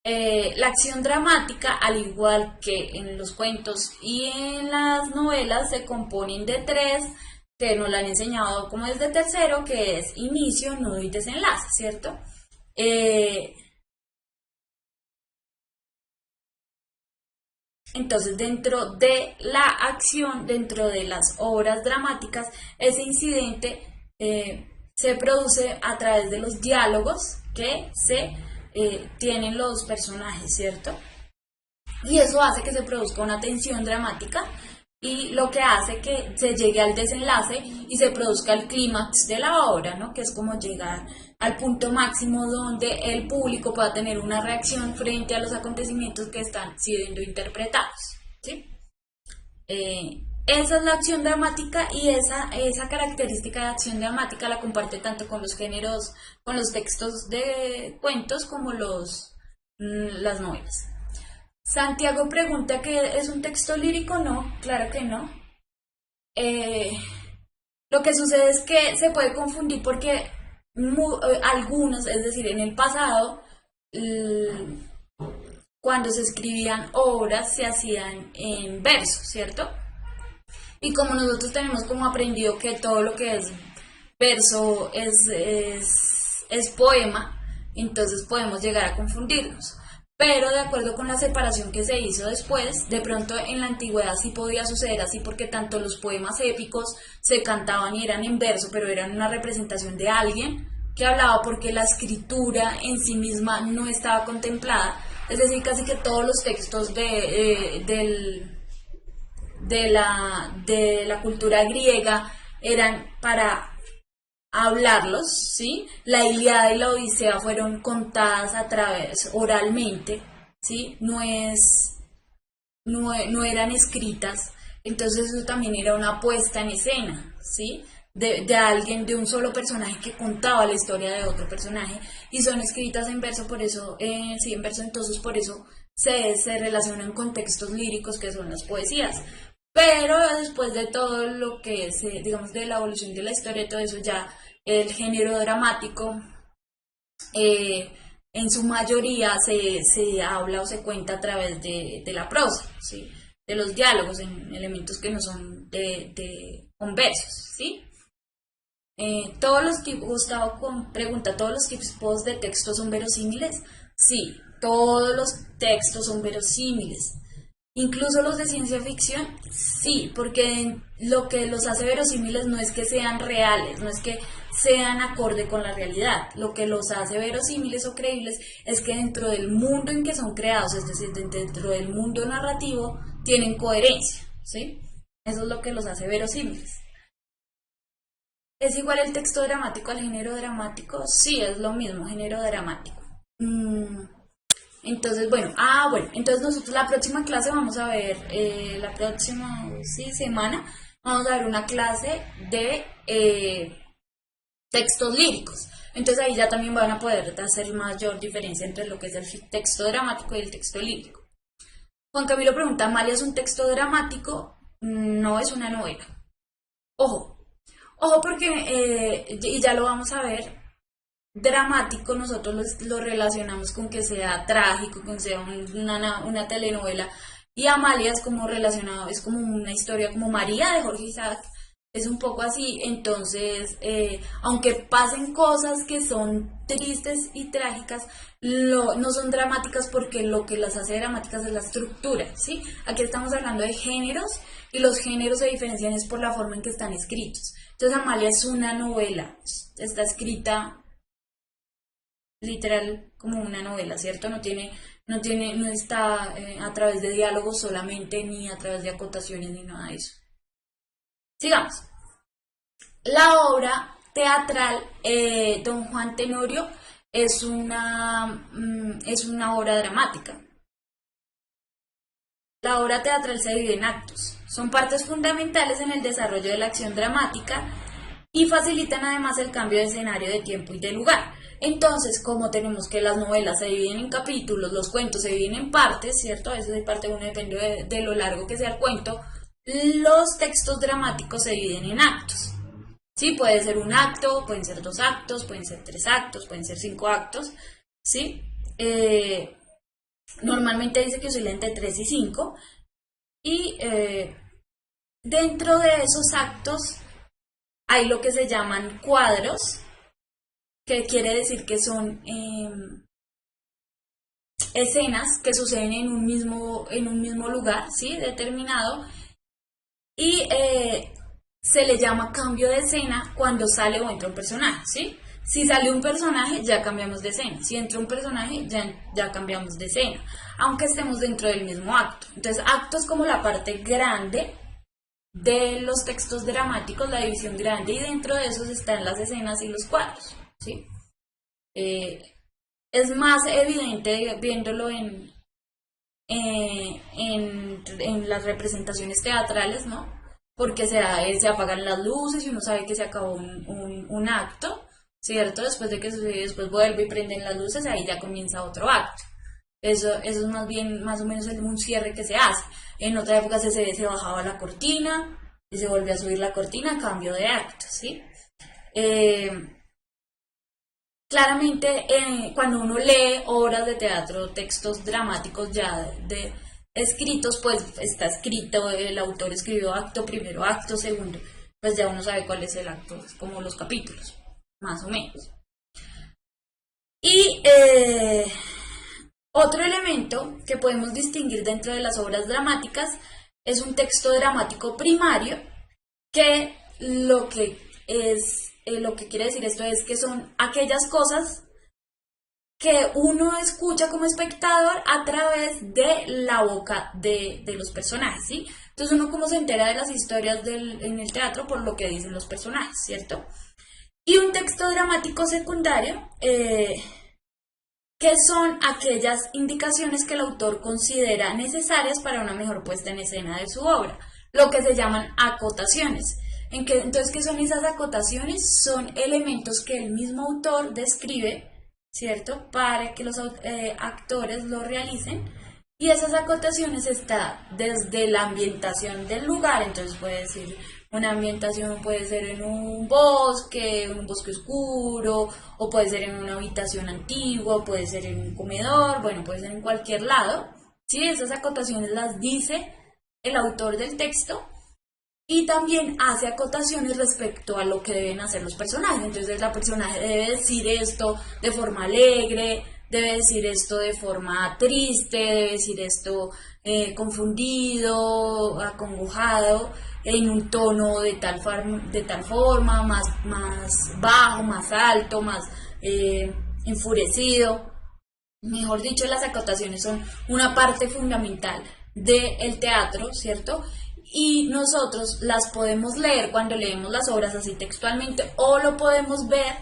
La acción dramática, al igual que en los cuentos y en las novelas, se componen de tres, que nos lo han enseñado como desde tercero, que es inicio, nudo y desenlace, ¿cierto? Entonces, dentro de la acción, dentro de las obras dramáticas, ese incidente se produce a través de los diálogos que se tienen los personajes, ¿cierto? Y eso hace que se produzca una tensión dramática y lo que hace que se llegue al desenlace y se produzca el clímax de la obra, ¿no? Que es como llegar al punto máximo donde el público pueda tener una reacción frente a los acontecimientos que están siendo interpretados, ¿sí? Esa es la acción dramática y esa característica de acción dramática la comparte tanto con los géneros, con los textos de cuentos como las novelas. Santiago pregunta que es un texto lírico. No, claro que no. Lo que sucede es que se puede confundir porque algunos, es decir, en el pasado, cuando se escribían obras se hacían en verso, ¿cierto? Y como nosotros tenemos como aprendido que todo lo que es verso es poema, entonces podemos llegar a confundirnos. Pero de acuerdo con la separación que se hizo después, de pronto en la antigüedad sí podía suceder así porque tanto los poemas épicos se cantaban y eran en verso, pero eran una representación de alguien que hablaba porque la escritura en sí misma no estaba contemplada. Es decir, casi que todos los textos de la cultura griega eran para hablarlos, ¿sí? La Ilíada y la Odisea fueron contadas a través oralmente, ¿sí? No eran escritas, entonces eso también era una puesta en escena, ¿sí? De alguien, de un solo personaje que contaba la historia de otro personaje y son escritas en verso, por eso, sí, en verso, entonces por eso se relacionan con textos líricos que son las poesías. Pero después de todo lo que digamos, de la evolución de la historia y todo eso, ya el género dramático en su mayoría se habla o se cuenta a través de la prosa, ¿sí? De los diálogos, en elementos que no son con versos, ¿sí? Todos los tipos, Gustavo pregunta, ¿todos los tipos de textos son verosímiles? Sí, todos los textos son verosímiles. Incluso los de ciencia ficción, sí, porque lo que los hace verosímiles no es que sean reales, no es que sean acorde con la realidad. Lo que los hace verosímiles o creíbles es que dentro del mundo en que son creados, es decir, dentro del mundo narrativo, tienen coherencia, ¿sí? Eso es lo que los hace verosímiles. ¿Es igual el texto dramático al género dramático? Sí, es lo mismo, género dramático. Entonces, bueno, entonces nosotros la próxima clase vamos a ver, la próxima semana, vamos a ver una clase de textos líricos. Entonces ahí ya también van a poder hacer mayor diferencia entre lo que es el texto dramático y el texto lírico. Juan Camilo pregunta, ¿Amalia es un texto dramático? No, es una novela. Ojo porque, y ya lo vamos a ver, dramático nosotros lo relacionamos con que sea trágico, con que sea una telenovela, y Amalia es como relacionado, es como una historia como María de Jorge Isaac, es un poco así. Entonces aunque pasen cosas que son tristes y trágicas, no son dramáticas porque lo que las hace dramáticas es la estructura, ¿sí? Aquí estamos hablando de géneros y los géneros se diferencian es por la forma en que están escritos. Entonces Amalia es una novela, está escrita literal como una novela, ¿cierto? No está a través de diálogos solamente, ni a través de acotaciones, ni nada de eso. Sigamos. La obra teatral Don Juan Tenorio es una obra dramática. La obra teatral se divide en actos. Son partes fundamentales en el desarrollo de la acción dramática y facilitan además el cambio de escenario, de tiempo y de lugar. Entonces, como tenemos que las novelas se dividen en capítulos, los cuentos se dividen en partes, ¿cierto? A veces hay parte 1, depende de lo largo que sea el cuento. Los textos dramáticos se dividen en actos. Sí, puede ser un acto, pueden ser 2 actos, pueden ser 3 actos, pueden ser 5 actos, ¿sí? Normalmente dice que oscila entre 3 y 5. Y dentro de esos actos hay lo que se llaman cuadros, que quiere decir que son escenas que suceden en un mismo lugar, ¿sí? Determinado. Y se le llama cambio de escena cuando sale o entra un personaje, ¿sí? Si sale un personaje, ya cambiamos de escena. Si entra un personaje, ya cambiamos de escena. Aunque estemos dentro del mismo acto. Entonces, acto es como la parte grande de los textos dramáticos, la división grande. Y dentro de esos están las escenas y los cuadros, ¿sí? Es más evidente viéndolo en las representaciones teatrales, ¿no? Porque se apagan las luces y uno sabe que se acabó un acto, ¿cierto? Después vuelve y prenden las luces, ahí ya comienza otro acto. Eso es más o menos un cierre que se hace. En otra época se bajaba la cortina y se volvió a subir la cortina, cambio de acto, ¿sí? Claramente, cuando uno lee obras de teatro, textos dramáticos ya escritos, pues está escrito, el autor escribió acto primero, acto segundo, pues ya uno sabe cuál es el acto, es como los capítulos, más o menos. Y otro elemento que podemos distinguir dentro de las obras dramáticas es un texto dramático primario, que lo que quiere decir esto es que son aquellas cosas que uno escucha como espectador a través de la boca de los personajes, ¿sí? Entonces uno como se entera de las historias en el teatro por lo que dicen los personajes, ¿cierto? Y un texto dramático secundario, que son aquellas indicaciones que el autor considera necesarias para una mejor puesta en escena de su obra, lo que se llaman acotaciones. Entonces, ¿qué son esas acotaciones? Son elementos que el mismo autor describe, ¿cierto? Para que los actores lo realicen. Y esas acotaciones están desde la ambientación del lugar, entonces puede decir, una ambientación puede ser en un bosque oscuro, o puede ser en una habitación antigua, puede ser en un comedor, bueno, puede ser en cualquier lado. ¿Sí? Esas acotaciones las dice el autor del texto. Y también hace acotaciones respecto a lo que deben hacer los personajes. Entonces la personaje debe decir esto de forma alegre, debe decir esto de forma triste, debe decir esto confundido, acongojado, en un tono de tal forma, más bajo, más alto, más enfurecido. Mejor dicho, las acotaciones son una parte fundamental del teatro, ¿cierto? Y nosotros las podemos leer cuando leemos las obras así textualmente, o lo podemos ver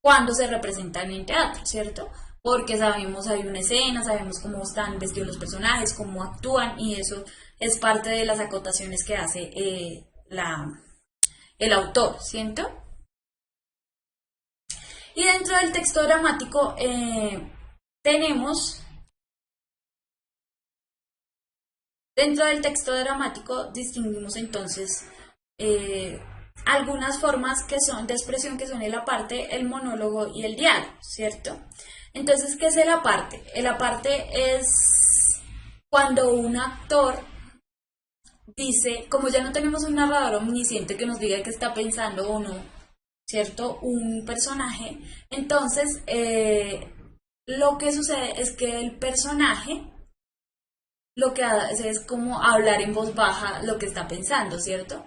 cuando se representan en teatro, ¿cierto? Porque sabemos, hay una escena, sabemos cómo están vestidos los personajes, cómo actúan, y eso es parte de las acotaciones que hace el autor, ¿cierto? Y dentro del texto dramático Dentro del texto dramático distinguimos entonces algunas formas que son de expresión, que son el aparte, el monólogo y el diálogo, ¿cierto? Entonces, ¿qué es el aparte? El aparte es cuando un actor dice, como ya no tenemos un narrador omnisciente que nos diga qué está pensando o no, ¿cierto? Un personaje, entonces lo que sucede es que el personaje lo que hace es como hablar en voz baja lo que está pensando, ¿cierto?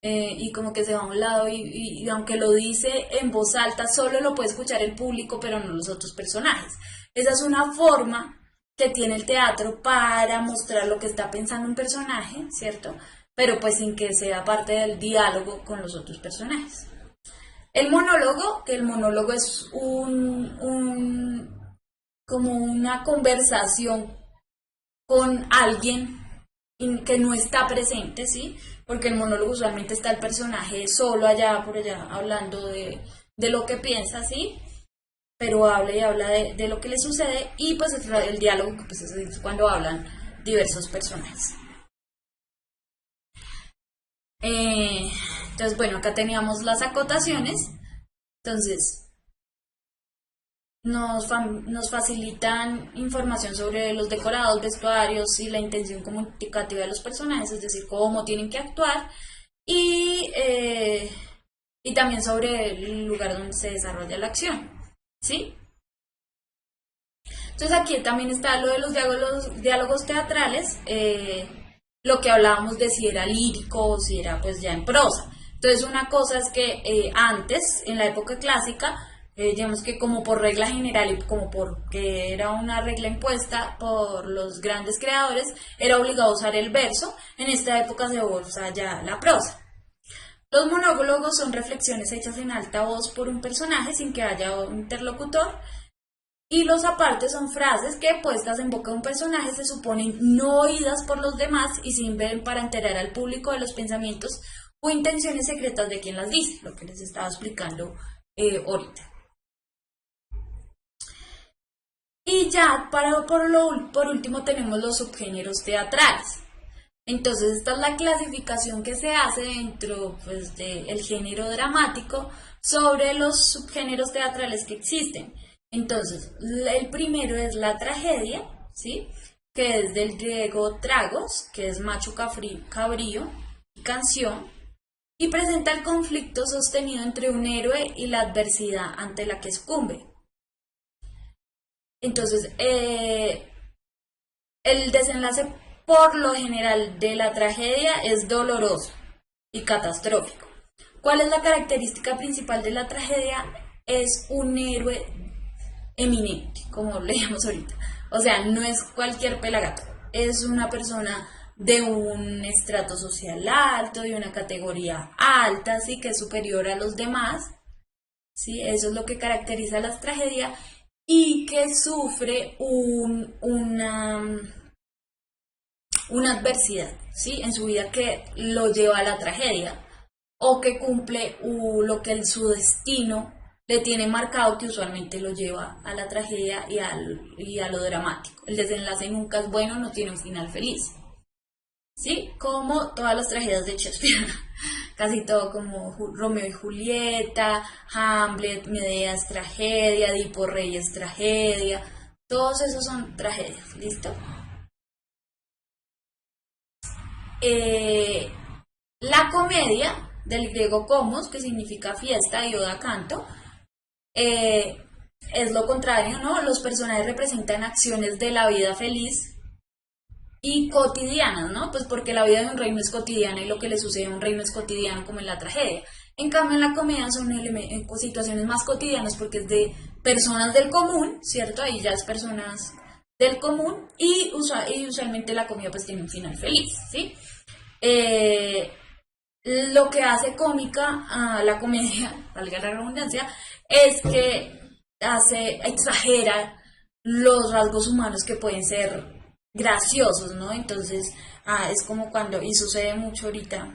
y como que se va a un lado y aunque lo dice en voz alta, solo lo puede escuchar el público, pero no los otros personajes. Esa es una forma que tiene el teatro para mostrar lo que está pensando un personaje, ¿cierto? Pero pues sin que sea parte del diálogo con los otros personajes. El monólogo, que el monólogo es como una conversación con alguien que no está presente, ¿sí? Porque el monólogo usualmente está el personaje solo allá por allá hablando de lo que piensa, ¿sí? Pero habla y habla de lo que le sucede y pues el diálogo, pues es cuando hablan diversos personajes. Entonces, bueno, acá teníamos las acotaciones. Entonces, nos facilitan información sobre los decorados, vestuarios y la intención comunicativa de los personajes, es decir, cómo tienen que actuar y también sobre el lugar donde se desarrolla la acción, ¿sí? Entonces aquí también está lo de los diálogos teatrales, lo que hablábamos de si era lírico o si era pues ya en prosa. Entonces una cosa es que antes, en la época clásica, digamos que como por regla general y como porque era una regla impuesta por los grandes creadores, era obligado a usar el verso. En esta época se usa ya la prosa. Los monólogos son reflexiones hechas en alta voz por un personaje sin que haya un interlocutor. Y los apartes son frases que puestas en boca de un personaje se suponen no oídas por los demás y sirven para enterar al público de los pensamientos o intenciones secretas de quien las dice, lo que les estaba explicando ahorita. Y ya por último tenemos los subgéneros teatrales. Entonces esta es la clasificación que se hace dentro pues, del género dramático sobre los subgéneros teatrales que existen. Entonces, el primero es la tragedia, ¿sí? Que es del griego tragos, que es macho cabrío, y canción, y presenta el conflicto sostenido entre un héroe y la adversidad ante la que sucumbe. Entonces, el desenlace por lo general de la tragedia es doloroso y catastrófico. ¿Cuál es la característica principal de la tragedia? Es un héroe eminente, como leíamos ahorita. O sea, no es cualquier pelagato, es una persona de un estrato social alto, de una categoría alta, ¿sí? Que es superior a los demás, ¿sí? Eso es lo que caracteriza las tragedias y que sufre una adversidad, ¿sí? En su vida que lo lleva a la tragedia o que cumple lo que su destino le tiene marcado, que usualmente lo lleva a la tragedia y a lo dramático. El desenlace nunca es bueno, no tiene un final feliz, ¿sí? Como todas las tragedias de Shakespeare, casi todo como Romeo y Julieta, Hamlet, Medea es tragedia, Edipo Rey es tragedia, todos esos son tragedias, ¿listo? La comedia, del griego komos, que significa fiesta y oda canto, es lo contrario, ¿no? Los personajes representan acciones de la vida feliz y cotidianas, ¿no? Pues porque la vida de un reino es cotidiana y lo que le sucede a un reino es cotidiano, como en la tragedia. En cambio, en la comedia son situaciones más cotidianas porque es de personas del común, ¿cierto? Ahí ya es personas del común y usualmente la comedia pues tiene un final feliz, ¿sí? Lo que hace cómica a la comedia, valga la redundancia, es que exagera los rasgos humanos que pueden ser graciosos, ¿no? Entonces, es como cuando, y sucede mucho ahorita,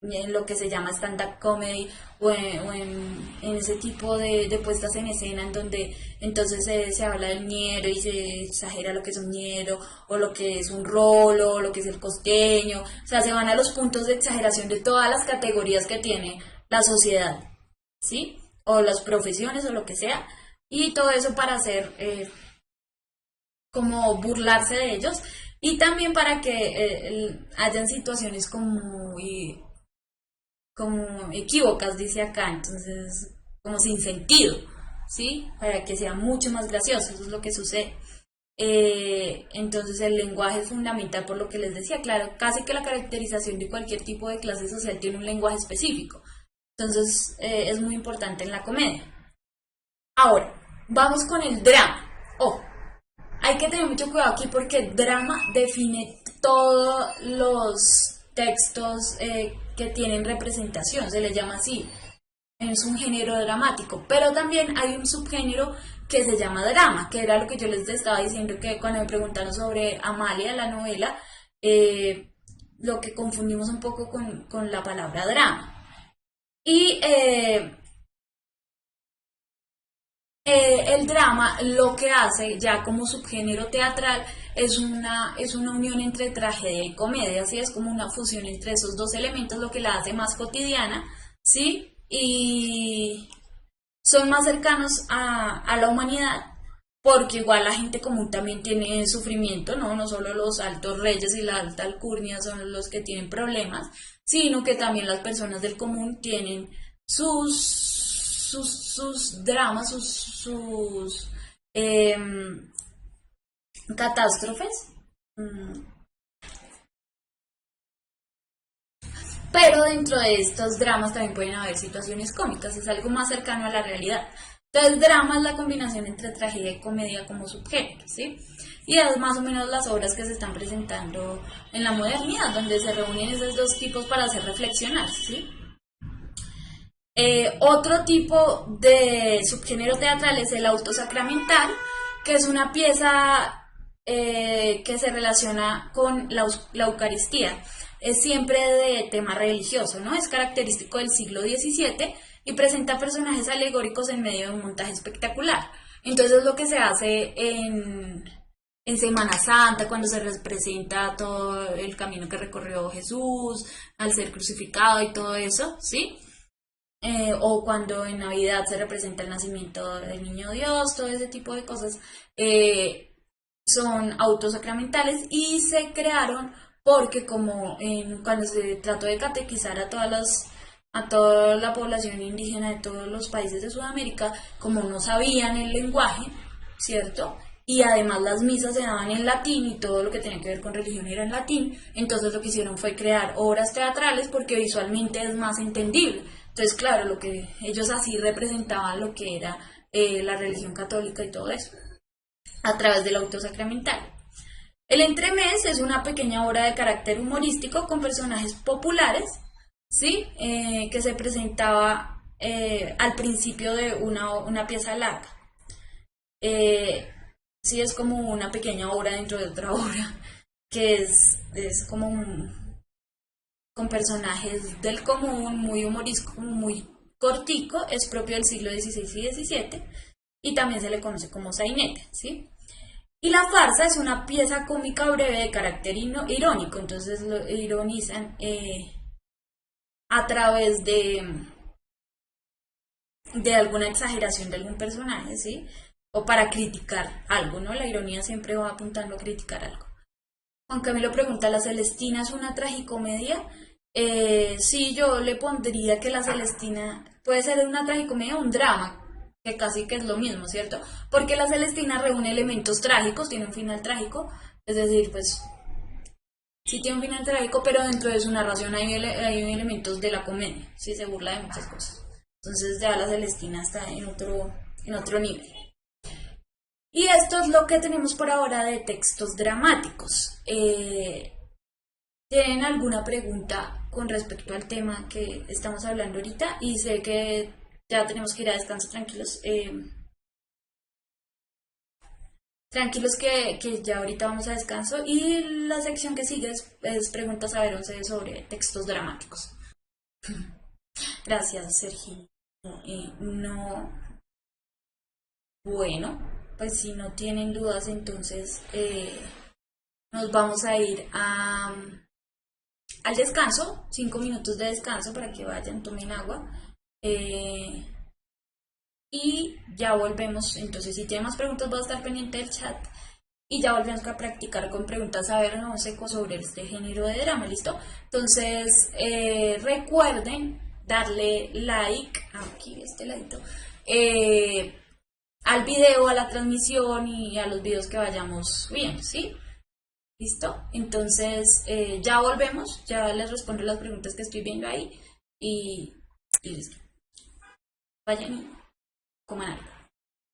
en lo que se llama stand-up comedy en ese tipo de puestas en escena en donde entonces se habla del ñero y se exagera lo que es un ñero o lo que es un rolo o lo que es el costeño, o sea, se van a los puntos de exageración de todas las categorías que tiene la sociedad, ¿sí? O las profesiones o lo que sea, y todo eso para hacer como burlarse de ellos y también para que hayan situaciones como equívocas, dice acá, entonces como sin sentido, ¿sí? Para que sea mucho más gracioso, eso es lo que sucede. Entonces el lenguaje es fundamental, por lo que les decía, claro, casi que la caracterización de cualquier tipo de clase social tiene un lenguaje específico. Entonces es muy importante en la comedia. Ahora, vamos con el drama. Oh, hay que tener mucho cuidado aquí porque el drama define todos los textos que tienen representación, se le llama así. Es un género dramático, pero también hay un subgénero que se llama drama, que era lo que yo les estaba diciendo que cuando me preguntaron sobre Amalia, la novela, lo que confundimos un poco con la palabra drama. Y el drama lo que hace ya como subgénero teatral es una unión entre tragedia y comedia, ¿sí? Es como una fusión entre esos dos elementos, lo que la hace más cotidiana, ¿sí? Y son más cercanos a la humanidad, porque igual la gente común también tiene sufrimiento, ¿no? No solo los altos reyes y la alta alcurnia son los que tienen problemas, sino que también las personas del común tienen sus dramas, sus catástrofes. Pero dentro de estos dramas también pueden haber situaciones cómicas, es algo más cercano a la realidad. Entonces, drama es la combinación entre tragedia y comedia como subgénero, ¿sí? Y es más o menos las obras que se están presentando en la modernidad, donde se reúnen esos dos tipos para hacer reflexionar, ¿sí? Otro tipo de subgénero teatral es el autosacramental, que es una pieza que se relaciona con la Eucaristía. Es siempre de tema religioso, ¿no? Es característico del siglo XVII y presenta personajes alegóricos en medio de un montaje espectacular. Entonces lo que se hace en Semana Santa, cuando se representa todo el camino que recorrió Jesús al ser crucificado y todo eso, ¿sí? O cuando en Navidad se representa el nacimiento del niño Dios, todo ese tipo de cosas, son autosacramentales y se crearon porque como cuando se trató de catequizar a toda la población indígena de todos los países de Sudamérica, como no sabían el lenguaje, ¿cierto? Y además las misas se daban en latín y todo lo que tenía que ver con religión era en latín, entonces lo que hicieron fue crear obras teatrales porque visualmente es más entendible. Entonces, claro, lo que ellos así representaban lo que era la religión católica y todo eso, a través del autosacramental. El entremés es una pequeña obra de carácter humorístico con personajes populares, ¿sí? Que se presentaba al principio de una pieza larga. Sí, es como una pequeña obra dentro de otra obra, que es como con personajes del común, muy humorístico, muy cortico, es propio del siglo XVI y XVII, y también se le conoce como sainete, ¿sí? Y la farsa es una pieza cómica breve de carácter irónico, entonces lo ironizan a través de alguna exageración de algún personaje, ¿sí? O para criticar algo, ¿no? La ironía siempre va apuntando a criticar algo. Juan Camilo pregunta, ¿La Celestina es una tragicomedia? Sí, yo le pondría que La Celestina puede ser una tragicomedia o un drama, que casi que es lo mismo, ¿cierto? Porque La Celestina reúne elementos trágicos, tiene un final trágico, es decir, pues sí tiene un final trágico, pero dentro de su narración hay elementos de la comedia, sí se burla de muchas cosas. Entonces ya La Celestina está en otro nivel. Y esto es lo que tenemos por ahora de textos dramáticos. ¿Tienen alguna pregunta con respecto al tema que estamos hablando ahorita? Y sé que ya tenemos que ir a descanso, tranquilos. Tranquilos que ya ahorita vamos a descanso. Y la sección que sigue es preguntas a ver 11 sobre textos dramáticos. Gracias, Sergio. No. Bueno, pues si no tienen dudas, entonces nos vamos a ir al descanso, 5 minutos de descanso para que vayan, tomen agua. Y ya volvemos. Entonces, si tienen más preguntas, voy a estar pendiente del chat. Y ya volvemos a practicar con preguntas a ver, no sé, sobre este género de drama, ¿listo? Entonces, recuerden darle like, aquí este ladito, al video, a la transmisión y a los videos que vayamos viendo, ¿sí? ¿Listo? Entonces ya volvemos, ya les respondo las preguntas que estoy viendo ahí y listo. Vayan y coman algo.